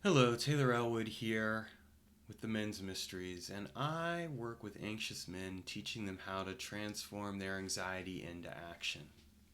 Hello, Taylor Elwood here with the Men's Mysteries, and I work with anxious men, teaching them how to transform their anxiety into action.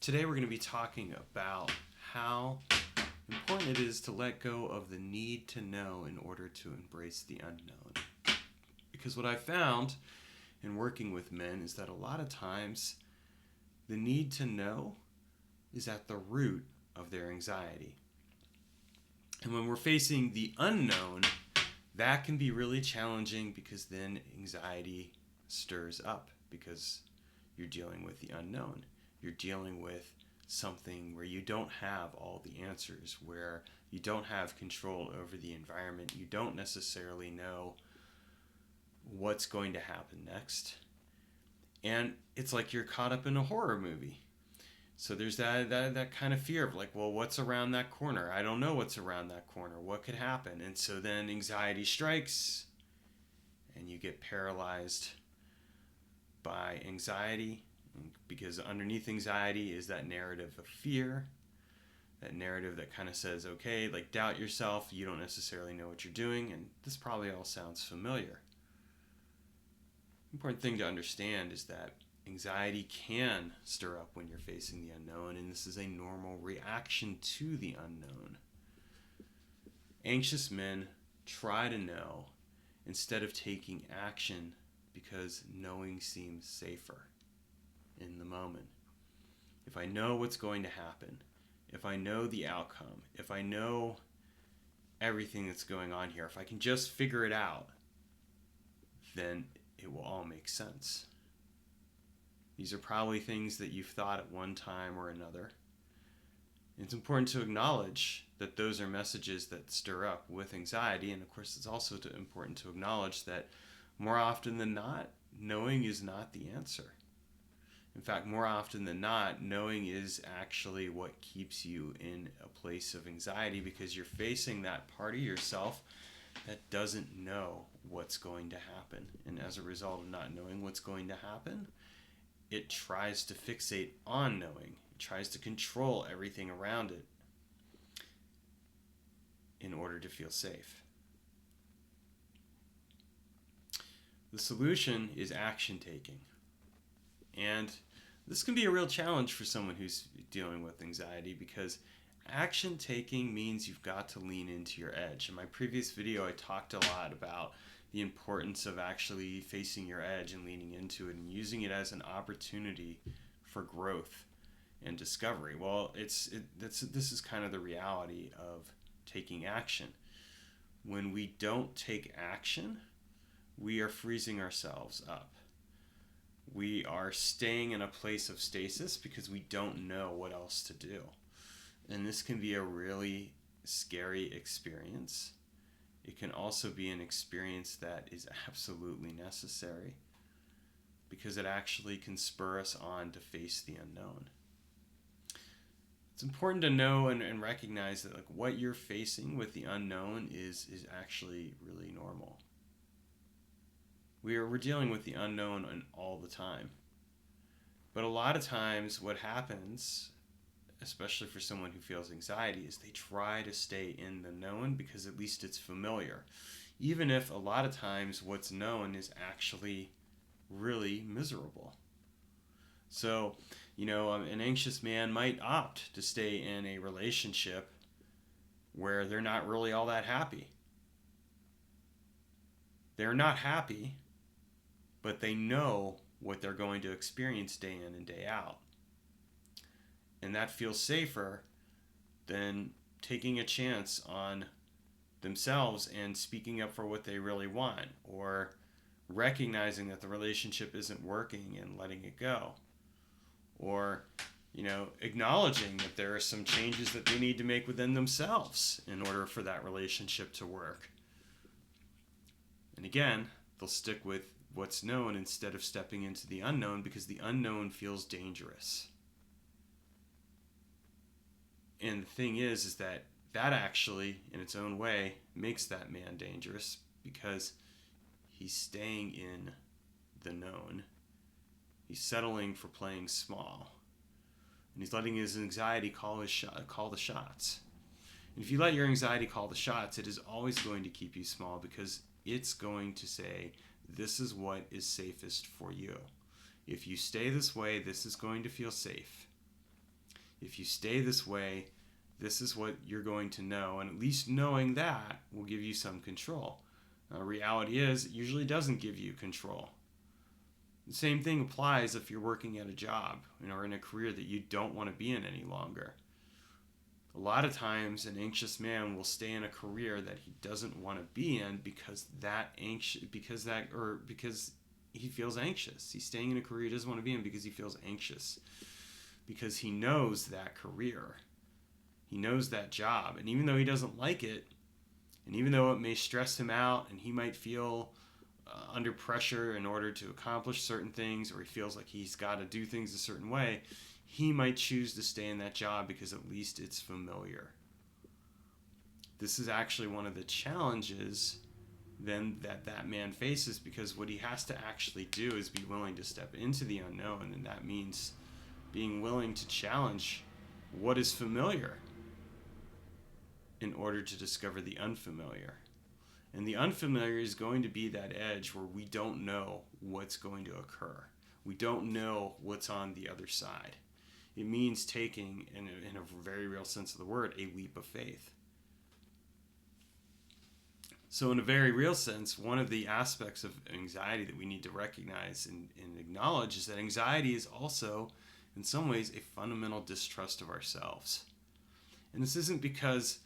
Today we're going to be talking about how important it is to let go of the need to know in order to embrace the unknown. Because what I found in working with men is that a lot of times the need to know is at the root of their anxiety. And when we're facing the unknown, that can be really challenging because then anxiety stirs up because you're dealing with the unknown. You're dealing with something where you don't have all the answers, where you don't have control over the environment. You don't necessarily know what's going to happen next. And it's like you're caught up in a horror movie. So there's that kind of fear of like, well, what's around that corner? I don't know what's around that corner. What could happen? And so then anxiety strikes and you get paralyzed by anxiety, because underneath anxiety is that narrative of fear, that narrative that kind of says, okay, like doubt yourself. You don't necessarily know what you're doing. And this probably all sounds familiar. Important thing to understand is that anxiety can stir up when you're facing the unknown, and this is a normal reaction to the unknown. Anxious men try to know instead of taking action because knowing seems safer in the moment. If I know what's going to happen, if I know the outcome, if I know everything that's going on here, if I can just figure it out, then it will all make sense. These are probably things that you've thought at one time or another. It's important to acknowledge that those are messages that stir up with anxiety, and of course it's also important to acknowledge that more often than not, knowing is not the answer. In fact, more often than not, knowing is actually what keeps you in a place of anxiety, because you're facing that part of yourself that doesn't know what's going to happen. And as a result of not knowing what's going to happen, it tries to fixate on knowing. It tries to control everything around it in order to feel safe. The solution is action taking. And this can be a real challenge for someone who's dealing with anxiety, because action taking means you've got to lean into your edge. In my previous video, I talked a lot about the importance of actually facing your edge and leaning into it and using it as an opportunity for growth and discovery. Well, this is kind of the reality of taking action. When we don't take action, we are freezing ourselves up. We are staying in a place of stasis because we don't know what else to do. And this can be a really scary experience. It can also be an experience that is absolutely necessary, because it actually can spur us on to face the unknown. It's important to know and recognize that like what you're facing with the unknown is actually really normal. We're dealing with the unknown all the time. But a lot of times what happens, especially for someone who feels anxiety, is they try to stay in the known because at least it's familiar. Even if a lot of times what's known is actually really miserable. So, an anxious man might opt to stay in a relationship where they're not really all that happy. They're not happy, but they know what they're going to experience day in and day out. And that feels safer than taking a chance on themselves and speaking up for what they really want, or recognizing that the relationship isn't working and letting it go, or acknowledging that there are some changes that they need to make within themselves in order for that relationship to work. And again, they'll stick with what's known instead of stepping into the unknown, because the unknown feels dangerous. And the thing is that actually, in its own way, makes that man dangerous, because he's staying in the known. He's settling for playing small. And he's letting his anxiety call the shots. And if you let your anxiety call the shots, it is always going to keep you small because it's going to say, this is what is safest for you. If you stay this way, this is going to feel safe. If you stay this way, this is what you're going to know. And at least knowing that will give you some control. Now, reality is, it usually doesn't give you control. The same thing applies if you're working at a job, or in a career that you don't want to be in any longer. A lot of times an anxious man will stay in a career that he doesn't want to be in because he feels anxious. He's staying in a career he doesn't want to be in because he feels anxious. Because he knows that career. He knows that job. And even though he doesn't like it, and even though it may stress him out and he might feel under pressure in order to accomplish certain things, or he feels like he's got to do things a certain way, he might choose to stay in that job because at least it's familiar. This is actually one of the challenges then that man faces, because what he has to actually do is be willing to step into the unknown, and that means being willing to challenge what is familiar in order to discover the unfamiliar. And the unfamiliar is going to be that edge where we don't know what's going to occur. We don't know what's on the other side. It means taking, in a very real sense of the word, a leap of faith. So in a very real sense, one of the aspects of anxiety that we need to recognize and acknowledge is that anxiety is also, in some ways, a fundamental distrust of ourselves. And this isn't because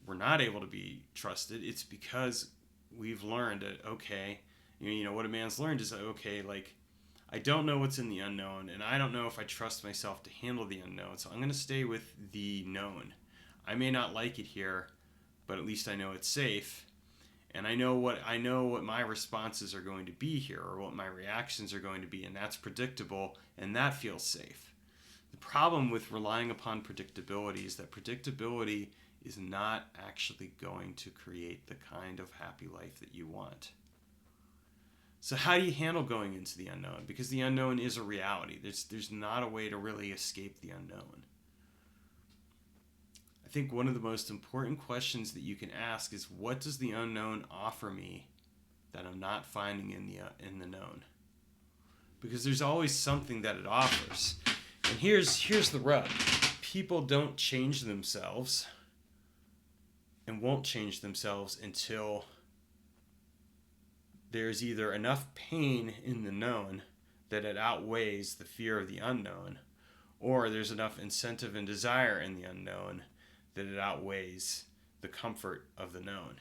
we're not able to be trusted. It's because we've learned that, okay, what a man's learned is that, okay, like, I don't know what's in the unknown, and I don't know if I trust myself to handle the unknown, so I'm going to stay with the known. I may not like it here, but at least I know it's safe, and I know what my responses are going to be here, or what my reactions are going to be, and that's predictable, and that feels safe. The problem with relying upon predictability is that predictability is not actually going to create the kind of happy life that you want. So how do you handle going into the unknown? Because the unknown is a reality. There's not a way to really escape the unknown. I think one of the most important questions that you can ask is, what does the unknown offer me that I'm not finding in the known? Because there's always something that it offers. And here's the rub. People don't change themselves and won't change themselves until there's either enough pain in the known that it outweighs the fear of the unknown, or there's enough incentive and desire in the unknown that it outweighs the comfort of the known.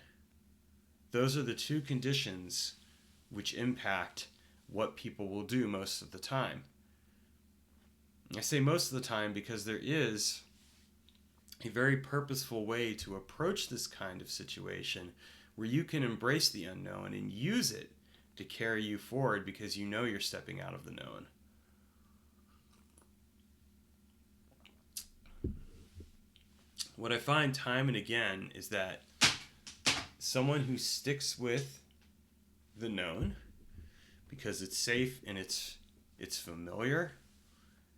Those are the two conditions which impact what people will do most of the time. I say most of the time because there is a very purposeful way to approach this kind of situation where you can embrace the unknown and use it to carry you forward because you know you're stepping out of the known. What I find time and again is that someone who sticks with the known because it's safe and it's familiar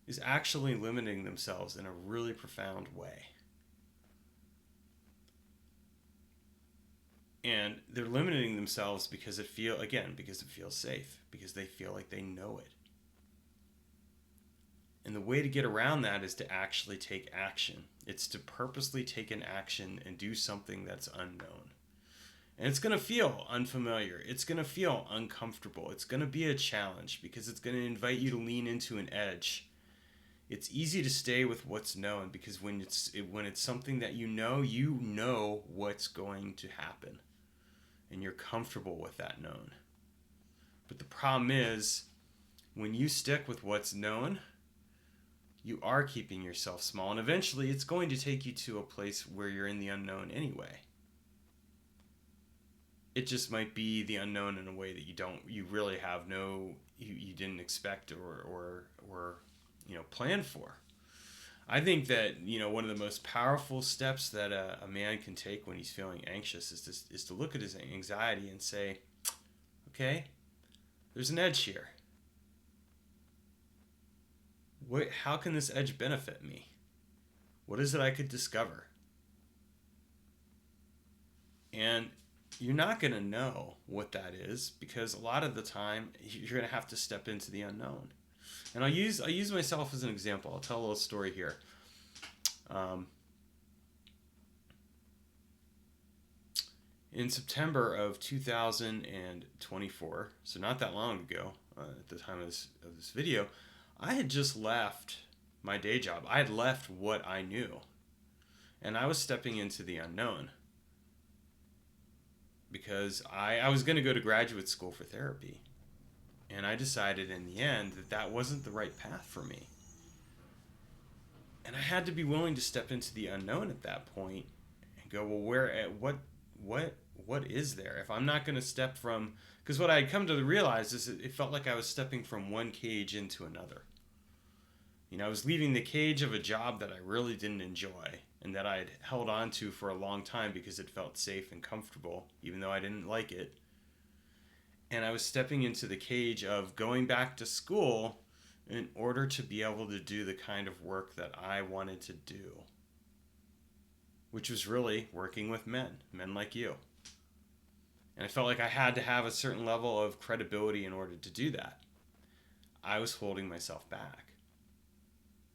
is actually limiting themselves in a really profound way. And they're limiting themselves because it feels safe, because they feel like they know it. And the way to get around that is to actually take action. It's to purposely take an action and do something that's unknown. And it's going to feel unfamiliar. It's going to feel uncomfortable. It's going to be a challenge because it's going to invite you to lean into an edge. It's easy to stay with what's known because when it's something that you know what's going to happen. And you're comfortable with that known. But the problem is, when you stick with what's known, you are keeping yourself small, and eventually it's going to take you to a place where you're in the unknown anyway. It just might be the unknown in a way that you really have you didn't expect or plan for. I think that one of the most powerful steps that a man can take when he's feeling anxious is to look at his anxiety and say, okay, there's an edge here. How can this edge benefit me? What is it I could discover? And you're not going to know what that is because a lot of the time you're going to have to step into the unknown. And I'll use myself as an example. I'll tell a little story here. In September of 2024, so not that long ago, at the time of this video, I had just left my day job. I had left what I knew, and I was stepping into the unknown because I was going to go to graduate school for therapy, and I decided in the end that that wasn't the right path for me. And I had to be willing to step into the unknown at that point and go, well, what is there? If I'm not going to step from, because what I had come to realize is it felt like I was stepping from one cage into another. I was leaving the cage of a job that I really didn't enjoy and that I had held on to for a long time because it felt safe and comfortable, even though I didn't like it. And I was stepping into the cage of going back to school in order to be able to do the kind of work that I wanted to do, which was really working with men like you. And I felt like I had to have a certain level of credibility in order to do that. I was holding myself back.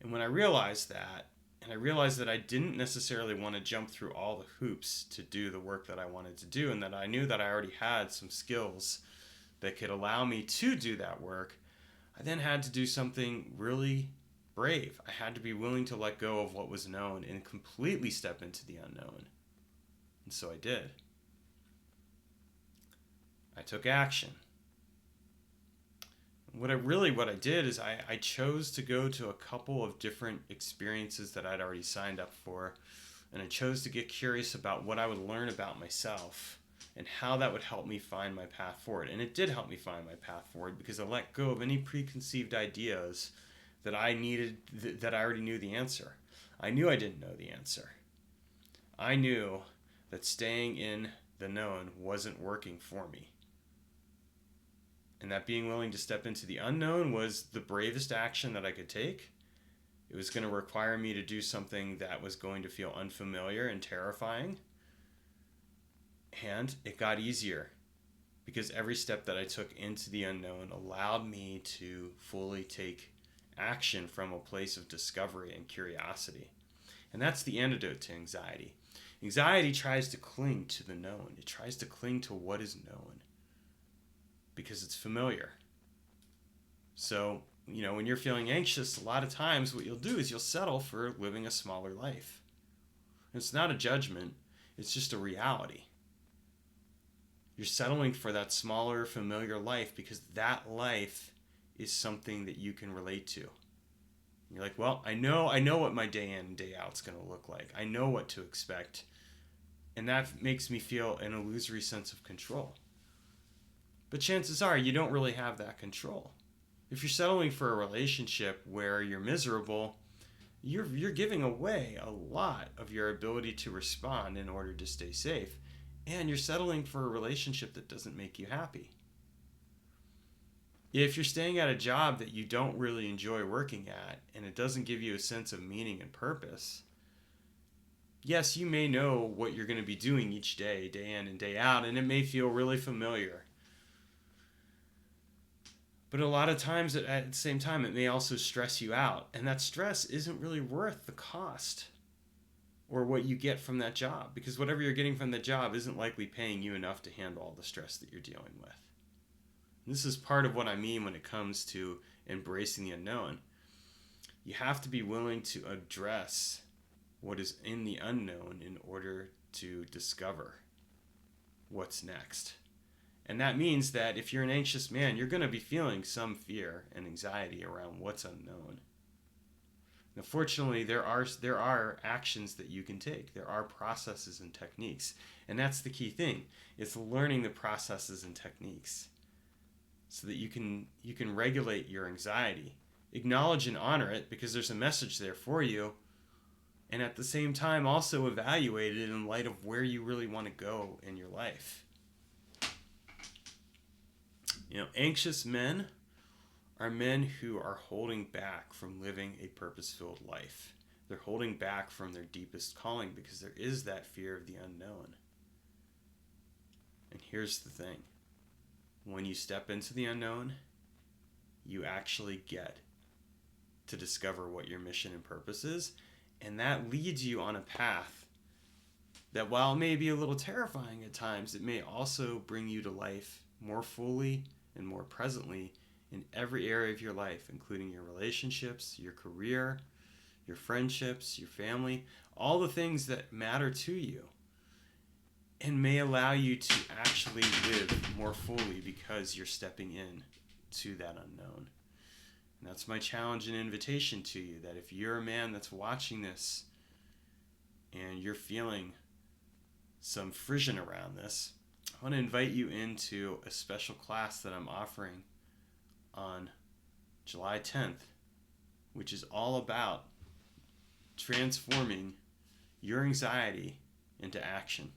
And when I realized that, and I realized that I didn't necessarily want to jump through all the hoops to do the work that I wanted to do, and that I knew that I already had some skills that could allow me to do that work, I then had to do something really brave. I had to be willing to let go of what was known and completely step into the unknown. And so I did. I took action. What I did is I chose to go to a couple of different experiences that I'd already signed up for, and I chose to get curious about what I would learn about myself and how that would help me find my path forward. And it did help me find my path forward because I let go of any preconceived ideas that I needed, that I already knew the answer. I knew I didn't know the answer. I knew that staying in the known wasn't working for me. And that being willing to step into the unknown was the bravest action that I could take. It was going to require me to do something that was going to feel unfamiliar and terrifying. And it got easier because every step that I took into the unknown allowed me to fully take action from a place of discovery and curiosity. And that's the antidote to anxiety. Anxiety tries to cling to the known. It tries to cling to what is known because it's familiar. So, when you're feeling anxious, a lot of times what you'll do is you'll settle for living a smaller life. And it's not a judgment, it's just a reality. You're settling for that smaller, familiar life because that life is something that you can relate to. And you're like, well, I know what my day in and day out is going to look like. I know what to expect. And that makes me feel an illusory sense of control. But chances are you don't really have that control. If you're settling for a relationship where you're miserable, you're giving away a lot of your ability to respond in order to stay safe. And you're settling for a relationship that doesn't make you happy. If you're staying at a job that you don't really enjoy working at and it doesn't give you a sense of meaning and purpose, yes, you may know what you're going to be doing each day, day in and day out, and it may feel really familiar. But a lot of times at the same time, it may also stress you out. And that stress isn't really worth the cost or what you get from that job, because whatever you're getting from the job isn't likely paying you enough to handle all the stress that you're dealing with. And this is part of what I mean when it comes to embracing the unknown. You have to be willing to address what is in the unknown in order to discover what's next. And that means that if you're an anxious man, you're going to be feeling some fear and anxiety around what's unknown. Now, fortunately, there are actions that you can take. There are processes and techniques. And that's the key thing. It's learning the processes and techniques so that you can regulate your anxiety. Acknowledge and honor it because there's a message there for you. And at the same time, also evaluate it in light of where you really want to go in your life. Anxious men are men who are holding back from living a purpose-filled life. They're holding back from their deepest calling because there is that fear of the unknown. And here's the thing. When you step into the unknown, you actually get to discover what your mission and purpose is. And that leads you on a path that, while it may be a little terrifying at times, it may also bring you to life more fully and more presently in every area of your life, including your relationships, your career, your friendships, your family, all the things that matter to you, and may allow you to actually live more fully because you're stepping in to that unknown. And that's my challenge and invitation to you, that if you're a man that's watching this and you're feeling some frisson around this, I want to invite you into a special class that I'm offering on July 10th, which is all about transforming your anxiety into action.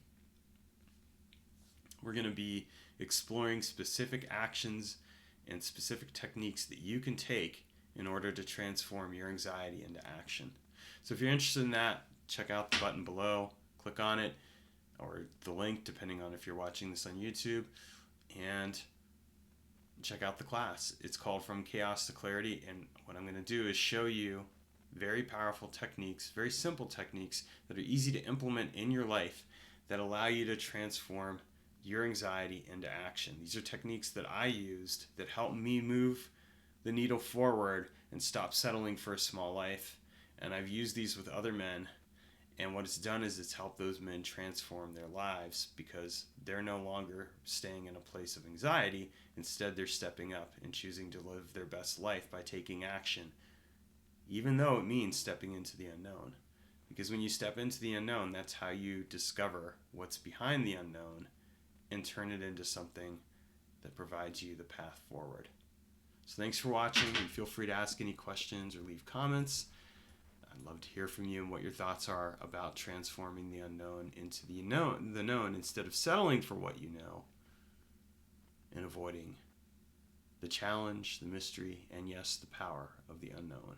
We're going to be exploring specific actions and specific techniques that you can take in order to transform your anxiety into action. So if you're interested in that, check out the button below, click on it, or the link depending on if you're watching this on YouTube, and check out the class. It's called From Chaos to Clarity, and what I'm going to do is show you very powerful techniques, very simple techniques that are easy to implement in your life that allow you to transform your anxiety into action. These are techniques that I used that helped me move the needle forward and stop settling for a small life. And I've used these with other men, and what it's done is it's helped those men transform their lives because they're no longer staying in a place of anxiety. Instead, they're stepping up and choosing to live their best life by taking action, even though it means stepping into the unknown. Because when you step into the unknown, that's how you discover what's behind the unknown and turn it into something that provides you the path forward. So thanks for watching, and feel free to ask any questions or leave comments. I'd love to hear from you and what your thoughts are about transforming the unknown into the known instead of settling for what you know and avoiding the challenge, the mystery, and yes, the power of the unknown.